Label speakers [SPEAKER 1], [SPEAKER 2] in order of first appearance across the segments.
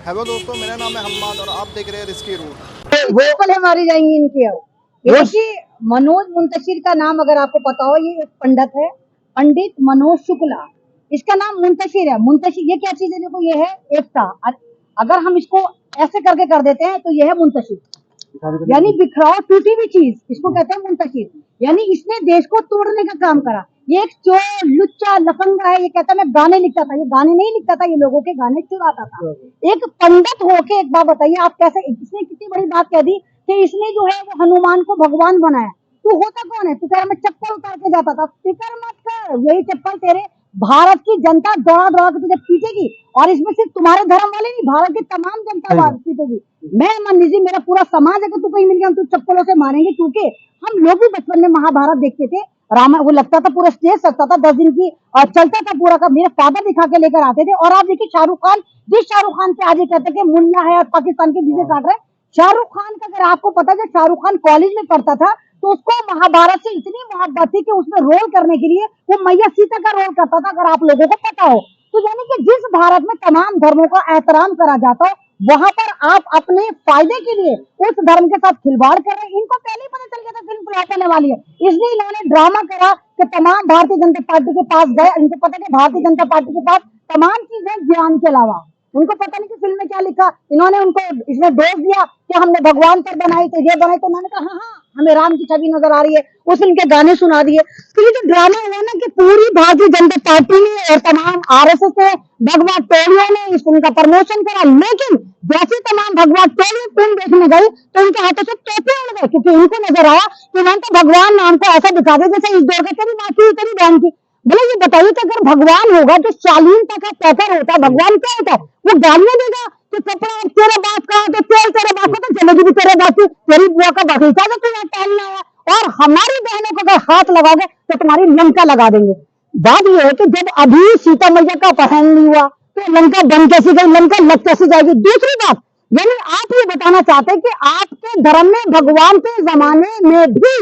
[SPEAKER 1] Hello दोस्तों, मेरा नाम है हम्माद और आप देख रहे हैं रिस्की रूट।
[SPEAKER 2] वोकल है मारी जाएंगी इनकी। अब ये देखिए, मनोज मुंतशिर का नाम अगर आपको पता हो, ये एक पंडित है, पंडित मनोज शुक्ला। इसका नाम मुंतशिर है। मुंतशिर ये क्या चीज है? देखो, ये है एकता। अगर हम इसको ऐसे करके कर देते हैं तो ये है मुंतशिर, यानी बिखराव, टूटी हुई चीज, इसको कहते हैं मुंतशिर। यानी इसने देश को तोड़ने का काम करा। ये एक चोर, लुच्चा, लफंगा है। ये कहता मैं गाने लिखता था। ये गाने नहीं लिखता था, ये लोगों के गाने चुराता था। एक पंडित होके एक बात बताइए, आप कैसे, इसने कितनी बड़ी बात कह दी कि इसने जो है वो हनुमान को भगवान बनाया। तू होता कौन है? तू कह रहा मैं चप्पल उतार के जाता था। फिक्र मत कर, यही चप्पल तेरे भारत की जनता दौड़ा दौड़ा के तुझे पीटेगी। और इसमें सिर्फ तुम्हारे धर्म वाले नहीं, भारत की तमाम जनता पीटेगी। मैं मान लीजिए, मेरा पूरा समाज अगर तू कहीं मिल गया, हम तू चप्पलों से मारेंगे। क्योंकि हम लोग भी बचपन में महाभारत देखते थे। रामा वो लगता था पूरा स्टेज सजता था 10 दिन की, और चलता था पूरा का। मेरे फादर दिखा के लेकर आते थे। और आप देखिए, शाहरुख खान, जिस शाहरुख खान पे आज ये कहते हैं कि मुन्ना है और पाकिस्तान के वीजे काट रहे हैं, शाहरुख खान का अगर आपको पता है, शाहरुख खान कॉलेज में पढ़ता था तो उसको महाभारत से इतनी मोहब्बत थी कि उसमें रोल करने के लिए वो मैया सीता का रोल करता था, अगर आप लोगों को पता हो तो। यानी कि जिस भारत में तमाम धर्मों का एहतराम करा जाता है, वहां पर आप अपने फायदे के लिए उस धर्म के साथ खिलवाड़ कर रहे हैं। इनको पहले ही पता चल गया था फिल्म फ्लॉप होने वाली है, इसलिए इन्होंने ड्रामा करा कि तमाम भारतीय जनता पार्टी के पास गए। इनको पता है कि भारतीय जनता पार्टी के पास तमाम चीजें ज्ञान के अलावा, उनको पता नहीं कि फिल्म में क्या लिखा। इन्होंने उनको इसमें दोष दिया कि हमने भगवान पर बनाई तो ये बनाई, तो उन्होंने कहा हाँ हाँ हमें राम की छवि नजर आ रही है, उस फिल्म के गाने सुना दिए। तो ये जो ड्रामा हुआ ना कि पूरी भारतीय जनता पार्टी ने और तमाम आरएसएस ने, भगवा टोलियों ने इस फिल्म का प्रमोशन करा। लेकिन जैसे तमाम भगवा टोली फिल्म देखने गई तो इनके हाथों से टोपे उड़ गए, क्योंकि इनको नजर आया कि उन्होंने तो भगवान नाम को ऐसा दिखा दिया जैसे इस दौर का तेरी माँ की तेरी बहन की। बोले ये बताइए कि अगर भगवान होगा तो शालीनता का पैकर होता है, भगवान क्या होता है? वो गालियां देगा कि कपड़ा तेरे बाप का, तो तेल तेरे बाप का, तो चलेगी भी तेरे बाप की, तेरी बुआ का बगीचा जो तू यहाँ टहलना है। और हमारी बहनों को अगर हाथ लगाओगे तो तुम्हारी लंका लगा देंगे। बात यह है कि जब अभी सीता मैया का अपहरण नहीं हुआ तो लंका बन कैसी गई, लंका लग कैसी जाएगी? दूसरी बात, यानी आप ये बताना चाहते हैं कि आपके धर्म में, भगवान के जमाने में भी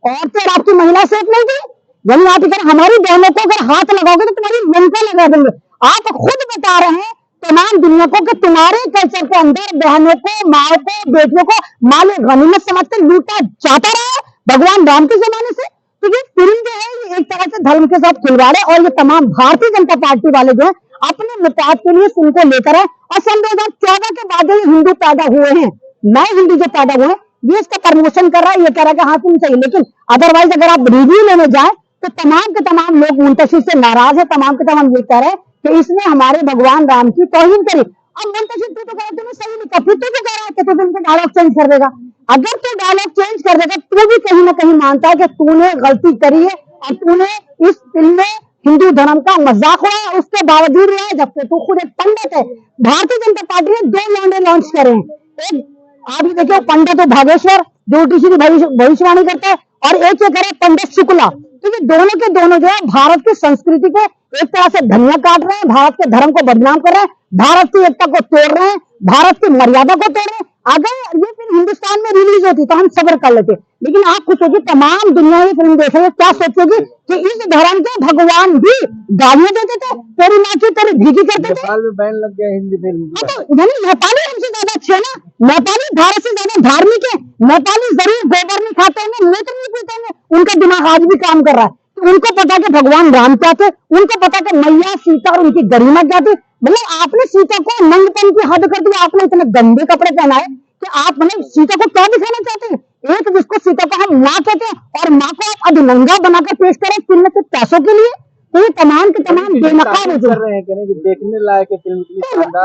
[SPEAKER 2] औरतें और आपकी महिला सेफ नहीं थी? यानी आप अगर हमारी बहनों को अगर हाथ लगाओगे तो तुम्हारी लंका लगा देंगे। आप खुद बता रहे हैं तमाम दुनिया को कि तुम्हारे कल्चर के अंदर बहनों को, माओ को, बेटियों को माल गनीमत समझ कर लूटा जाता रहा है भगवान राम के जमाने से। तो ये फिल्म जो है ये एक तरह से धर्म के साथ खिलवाड़ है। और ये तमाम भारतीय जनता पार्टी वाले जो है अपने मुताद के लिए फिल्म को लेकर है। और सन 2014 के बाद जो हिंदू पैदा हुए हैं, नए हिंदू जो पैदा हुए हैं, ये इसका प्रमोशन कर रहा है, ये कह रहा है कि हाँ तुम चाहिए। लेकिन अदरवाइज अगर आप रिव्यू लेने जाए तो तमाम के तमाम लोग मुंतशिर से नाराज है। तमाम के तमाम ये कह रहे हैं कि इसने हमारे भगवान राम की तौहीन करी। अब मुंतशिर तू तो कह रहा है सही नहीं कर, फिर तू तो कह रहा है कि तू उनका डायलॉग चेंज कर देगा। अगर तू डायलॉग चेंज कर देगा तो भी कहीं ना कहीं मानता है कि तूने गलती करी है और तूने इस फिल्म में हिंदू धर्म का मजाक उड़ाया। उसके बावजूद है, जबकि तू खुद एक पंडित है। भारतीय जनता पार्टी ने 2 लॉन्डे लॉन्च करे हैं। एक आप देखिए पंडित तो भागेश्वर जो उल्टी सीधी भविष्यवाणी करता है, और एक ये करे पंडित शुक्ला। तो ये दोनों के दोनों जो है भारत की संस्कृति को एक तरह से धनिया काट रहे हैं, भारत के धर्म को बदनाम कर रहे हैं, भारत की एकता को तोड़ रहे हैं, भारत की मर्यादा को तोड़ रहे हैं। अगर ये फिल्म हिंदुस्तान में रिलीज होती तो हम सब्र कर लेते, लेकिन आप खुद सोचिए तमाम दुनिया ये फिल्म देख रहे हैं, क्या सोचेगी कि इस धर्म के भगवान भी गालियां देते थे, तेरी माँ की तेरी भीगी करते थे।
[SPEAKER 1] नेपाल में बैन लग गया हिंदी फिल्म।
[SPEAKER 2] तो यानी नेपाली हमसे ज्यादा अच्छे है ना? नेपाली भारत से ज्यादा धार्मिक है। नेपाली जरूर गोबर नहीं खाते होंगे, मूत्र नहीं पीते होंगे, उनका दिमाग आज भी काम कर रहा है। तो उनको पता कि भगवान राम क्या थे, उनको पता कि मैया सीता और उनकी गरिमा क्या थी। मतलब आपने सीता को नंगपन की हद कर दी, आपने इतने गंदे कपड़े पहनाए कि आप मतलब सीता को क्या दिखाना चाहते हैं? एक जिसको सीता को हम माँ कहते हैं और माँ को आप अधनंगा बनाकर पेश करें फिल्म के पैसों के लिए, तो ये तमाम के तमाम बेनकाब हो
[SPEAKER 1] रहे हैं कि देखने लायक है फिल्म,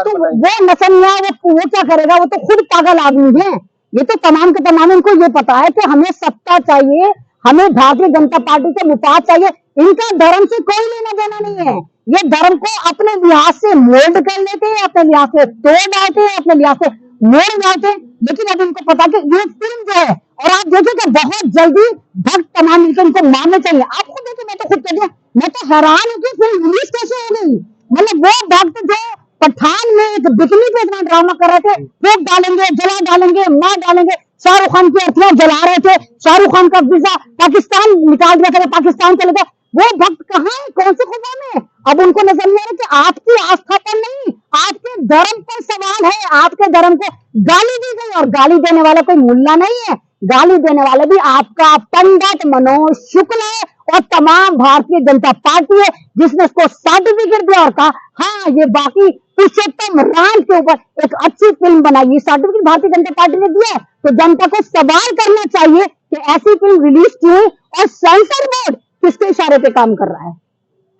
[SPEAKER 2] तो वो नसनिया वो क्या करेगा? वो तो खुद पागल आदमी है। ये तो तमाम के तमाम इनको ये पता है कि हमें सत्ता चाहिए, हमें भारतीय जनता पार्टी से मुफाद चाहिए। इनका धर्म से कोई लेना देना नहीं है। ये धर्म को अपने लिहाज से मोल्ड कर लेते हैं, अपने लिहाज से तोड़ डालते हैं, अपने लिहाज से मोड़ डालते हैं। लेकिन अब इनको पता कि ये फिल्म जो है, और आप देखिए कि बहुत जल्दी भक्त तमाम मिलकर इनको मारने चाहिए। आपको देखिए, मैं तो खुद कह दिया, मैं तो हैरान हूँ कि फिल्म रिलीज कैसे हो गई। मतलब वो भक्त जो पठान में एक बिकनी पे इतना ड्रामा कर रहे थे, फेंक डालेंगे, जला डालेंगे, मार डालेंगे, शाहरुख खान की अर्थियां जला रहे थे, शाहरुख खान का वीजा पाकिस्तान निकाल दिया था, पाकिस्तान चले गए। वो भक्त कहाँ है, कौन से खुदा में? अब उनको नजर नहीं आ रहा कि आपकी आस्था पर नहीं, आपके धर्म पर सवाल है। आपके धर्म को गाली दी गई, और गाली देने वाला कोई मुल्ला नहीं है, गाली देने वाला भी आपका पंडित मनोज शुक्ल है और तमाम भारतीय जनता पार्टी है, जिसने इसको सर्टिफिकेट दिया और कहा हाँ ये बाकी पुरुषोत्तम राम के ऊपर एक अच्छी फिल्म बनाई। सर्टिफिकेट भारतीय जनता पार्टी ने दिया, तो जनता को सवाल करना चाहिए कि ऐसी फिल्म रिलीज क्यों हुई, और सेंसर बोर्ड किसके इशारे पे काम कर रहा है,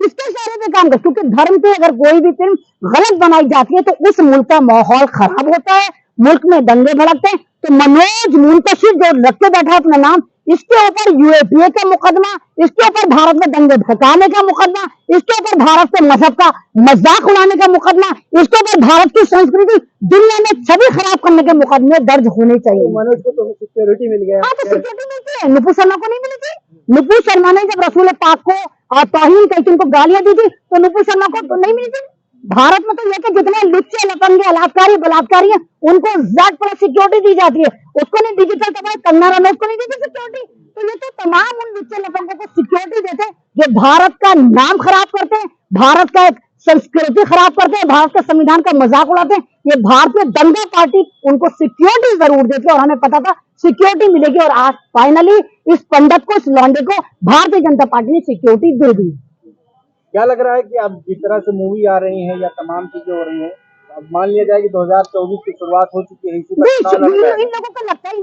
[SPEAKER 2] किसके इशारे पे काम कर? क्योंकि धर्म पे अगर कोई भी फिल्म गलत बनाई जाती है तो उस मुल्क का माहौल खराब होता है, मुल्क में दंगे भड़कते हैं। तो मनोज मुंतशिर जो रख के बैठा अपना नाम, इसके ऊपर यूएपीए का मुकदमा, इसके ऊपर भारत में दंगे भड़काने का मुकदमा, इसके ऊपर भारत के मजहब का मजाक उड़ाने का मुकदमा, इसके ऊपर भारत की संस्कृति दुनिया में छवि खराब करने के मुकदमे दर्ज होने चाहिए।
[SPEAKER 3] मनोज को तो सिक्योरिटी मिल गया।
[SPEAKER 2] हाँ, तो सिक्योरिटी मिलती है, नुपुर शर्मा को नहीं मिली थी? नुपुर शर्मा ने जब रसूल पाक को तौहीन करके उनको गालियां दी थी, तो नुपुर शर्मा को तो नहीं मिली थी। भारत में तो ये कि जितने लुच्चे लफंगे अलाकारी बलात्कारी हैं उनको जेड प्लस सिक्योरिटी दी जाती है, उसको नहीं डिजिटल तबाह कंगना रनौत को नहीं देती सिक्योरिटी। तो ये तो तमाम उन लुच्चे लफंगों को सिक्योरिटी देते हैं जो भारत का नाम खराब करते हैं, भारत का एक संस्कृति खराब करते हैं, भारत के संविधान का मजाक उड़ाते हैं। ये भारतीय दंगा पार्टी उनको सिक्योरिटी जरूर देती है, और हमें पता था सिक्योरिटी मिलेगी, और आज फाइनली इस पंडित को, इस लौंडे को भारतीय जनता पार्टी ने सिक्योरिटी दे दी।
[SPEAKER 3] क्या लग रहा है कि अब जिस तरह से मूवी आ रही है या तमाम चीजें हो रही हैं, अब मान लिया जाए कि 2024 की शुरुआत हो चुकी है, इसी पर चुनाव लड़ रहा है।
[SPEAKER 2] इन लोगों को लगता है कि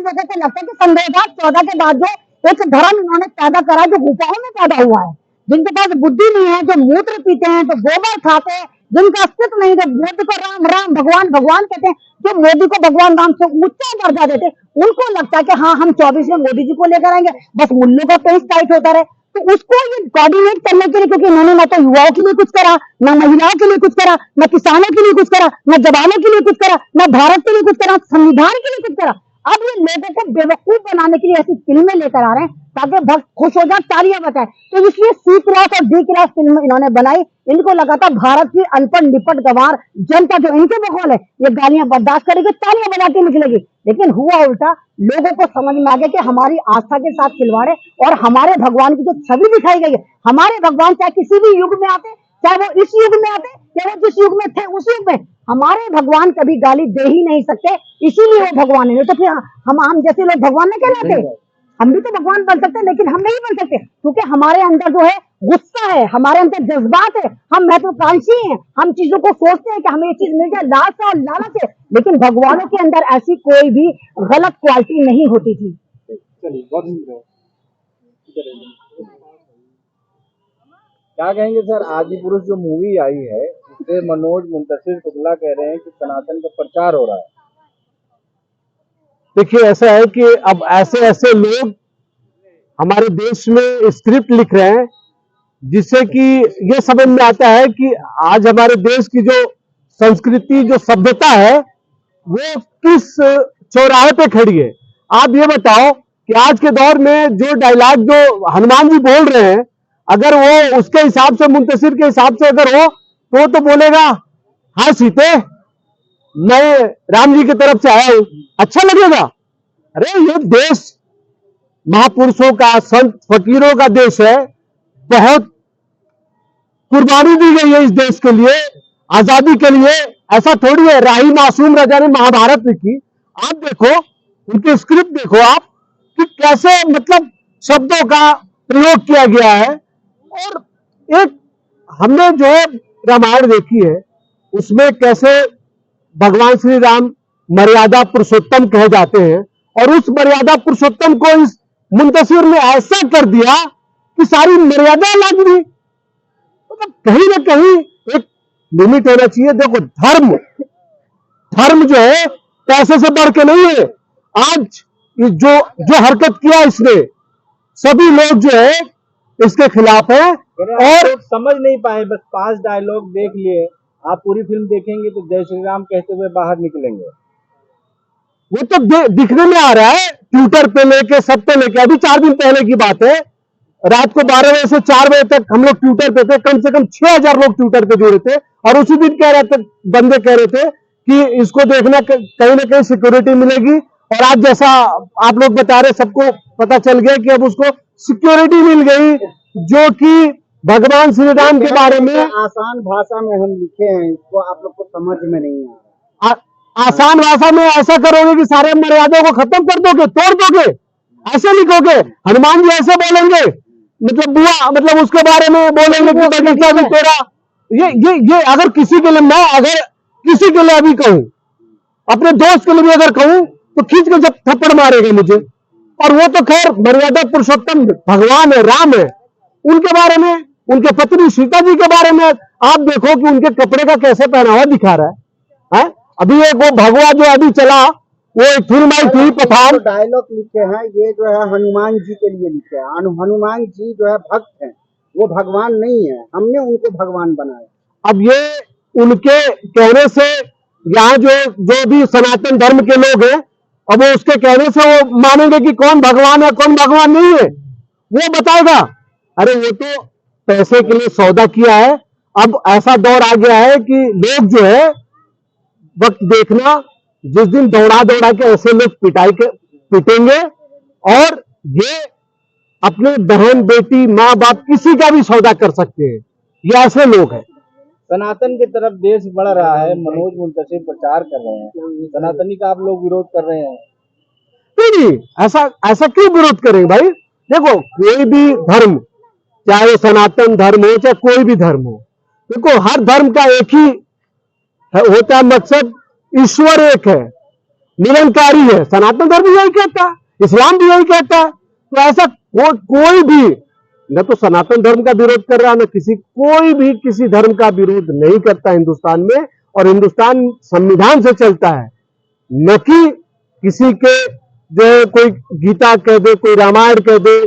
[SPEAKER 2] सन 2014 के बाद जो एक धर्म इन्होंने पैदा करा, जो गुफाओं में पैदा हुआ है, जिनके पास बुद्धि नहीं है, जो मूत्र पीते हैं, जो गोबर खाते हैं, जिनका अस्तित्व नहीं, जो मोदी को राम राम भगवान भगवान कहते हैं, जो मोदी को भगवान राम से ऊंचा दर्जा देते हैं, उनको लगता है कि हाँ हम 24 में मोदी जी को लेकर आएंगे, बस मुल्लों का पेज टाइट होता रहे। तो उसको ये कोऑर्डिनेट करने के लिए, क्योंकि इन्होंने ना तो युवाओं के लिए कुछ करा, ना महिलाओं के लिए कुछ करा, ना किसानों के लिए कुछ करा, ना जवानों के लिए कुछ करा, ना भारत के लिए कुछ करा, संविधान के लिए कुछ करा। अब ये लोगों को बेवकूफ बनाने के लिए ऐसी फिल्में लेकर आ रहे हैं ताकि भक्त खुश हो जाए, तालियां बजाएं। तो इसलिए सी क्लास और डी क्लास फिल्म इन्होंने बनाई। इनको लगा था भारत की अनपढ़ निपट गंवार जनता जो इनके बकौल है ये गालियां बर्दाश्त करेगी, तालियां बजाती निकलेगी। लेकिन हुआ उल्टा, लोगों को समझ में आ गया कि हमारी आस्था के साथ खिलवाड़ है, और हमारे भगवान की जो छवि दिखाई गई है, हमारे भगवान चाहे किसी भी युग में आते, चाहे वो इस युग में आते, चाहे वो जिस युग में थे उस युग में, हमारे भगवान कभी गाली दे ही नहीं सकते, इसीलिए वो भगवान है। तो फिर हम जैसे लोग भगवान नहीं कहलाते? हम भी तो भगवान बन सकते हैं, लेकिन हम नहीं बन सकते क्योंकि हमारे अंदर जो है गुस्सा है, हमारे अंदर जज्बात है, हम महत्वाकांक्षी हैं, हम चीजों को सोचते हैं कि हमें ये चीज मिल जाए, लालच और लालच है। लेकिन भगवानों के अंदर ऐसी कोई भी गलत क्वालिटी नहीं होती थी।
[SPEAKER 3] चलिए, बहुत क्या कहेंगे सर, आदि पुरुष जो मूवी आई है उससे मनोज मुंतशिर शुक्ला कह रहे हैं कि सनातन का प्रचार हो रहा है।
[SPEAKER 4] देखिए, ऐसा है कि अब ऐसे ऐसे लोग हमारे देश में स्क्रिप्ट लिख रहे हैं जिससे कि ये समझ में आता है कि आज हमारे देश की जो संस्कृति, जो सभ्यता है, वो किस चौराहे पे खड़ी है। आप ये बताओ कि आज के दौर में जो डायलॉग जो हनुमान जी बोल रहे हैं, अगर वो उसके हिसाब से, मुंतशिर के हिसाब से अगर हो तो बोलेगा हाँ सीते, मैं राम जी की तरफ से आया हूं, अच्छा लगेगा? अरे ये देश महापुरुषों का, संत फकीरों का देश है, बहुत कुर्बानी दी गई है इस देश के लिए, आजादी के लिए। ऐसा थोड़ी है राही मासूम राजा ने महाभारत लिखी। आप देखो, उनकी स्क्रिप्ट देखो आप कि कैसे मतलब शब्दों का प्रयोग किया गया है। और एक हमने जो रामायण देखी है उसमें कैसे भगवान श्री राम मर्यादा पुरुषोत्तम कहे जाते हैं, और उस मर्यादा पुरुषोत्तम को इस मुंतशिर ने ऐसा कर दिया कि सारी मर्यादा लग गई। मतलब कहीं ना कहीं एक लिमिट होना चाहिए। देखो, धर्म जो है पैसे से बढ़ के नहीं है। आज जो हरकत किया इसने, सभी लोग जो है इसके खिलाफ है। और
[SPEAKER 3] समझ नहीं पाए, बस 5 डायलॉग देख लिए। आप पूरी फिल्म देखेंगे तो जय श्री राम कहते हुए बाहर निकलेंगे।
[SPEAKER 4] वो तो दिखने में आ रहा है, ट्विटर पे लेके, सब पे लेके। अभी 4 दिन पहले की बात है, रात को 12 बजे से 4 बजे तक हम लोग ट्विटर पे थे। कम से कम 6000 लोग ट्विटर पे जुड़े थे, और उसी दिन कह रहे थे, बंदे कह रहे थे कि इसको देखना कहीं ना कहीं सिक्योरिटी मिलेगी। और आज जैसा आप लोग बता रहे, सबको पता चल गया कि अब उसको सिक्योरिटी मिल गई, जो कि भगवान श्री राम के बारे में
[SPEAKER 3] आसान भाषा में हम लिखे हैं, इसको आप लोग को समझ में नहीं आ रहा।
[SPEAKER 4] आसान भाषा में ऐसा करोगे कि सारे मर्यादाओं को खत्म कर दोगे, तोड़ दोगे, ऐसे लिखोगे। हनुमान जी ऐसे बोलेंगे, मतलब बुआ, मतलब उसके बारे में बोलेंगे कि बगीचा भी तेरा। ये अगर किसी के लिए, मैं अगर किसी के लिए अभी कहूं, अपने दोस्त के लिए भी अगर कहूं, तो खींच के जब थप्पड़ मारेगा मुझे। और वो तो खैर मर्यादा पुरुषोत्तम भगवान है, राम है, उनके बारे में, उनके पत्नी सीता जी के बारे में आप देखो कि उनके कपड़े का कैसे पहनावा दिखा रहा है। अभी एक वो भगवा जो अभी चला, वो एक फिल्म आई थी पठान,
[SPEAKER 3] डायलॉग लिखे हैं, ये जो है हनुमान जी के लिए लिखे हैं। हनुमान जी जो है भक्त हैं, वो भगवान नहीं है, हमने उनको भगवान बनाया।
[SPEAKER 4] अब ये उनके कहने से यहाँ जो भी सनातन धर्म के लोग हैं, अब वो उसके कहने से वो मानेंगे कि कौन भगवान है कौन भगवान नहीं है, वो बताएगा। अरे वो तो पैसे के लिए सौदा किया है। अब ऐसा दौर आ गया है कि लोग जो है, वक्त देखना, जिस दिन दौड़ा दौड़ा के ऐसे लोग पिटेंगे, और ये अपने बहन बेटी माँ बाप किसी का भी सौदा कर सकते हैं। ये ऐसे लोग हैं।
[SPEAKER 3] सनातन की तरफ देश बढ़ रहा है, मनोज मुंतशिर प्रचार कर रहे हैं, सनातनी का आप लोग विरोध कर रहे हैं।
[SPEAKER 4] नहीं, ऐसा क्यों विरोध करेंगे भाई? देखो, कोई भी धर्म, चाहे सनातन धर्म हो चाहे कोई भी धर्म हो, देखो हर धर्म का एक ही होता है मकसद, ईश्वर एक है, निरंकारी है। सनातन धर्म भी यही कहता है, इस्लाम भी यही कहता है। तो ऐसा कोई भी न तो सनातन धर्म का विरोध कर रहा है, न कोई भी किसी धर्म का विरोध नहीं करता हिंदुस्तान में। और हिंदुस्तान संविधान से चलता है, न कि किसी के जो कोई गीता कह दे, कोई रामायण कह दे,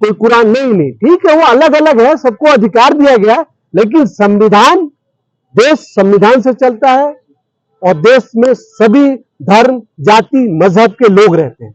[SPEAKER 4] कोई कुरान। नहीं, ठीक है, वो अलग अलग है, सबको अधिकार दिया गया, लेकिन संविधान, देश संविधान से चलता है, और देश में सभी धर्म, जाति, मजहब के लोग रहते हैं।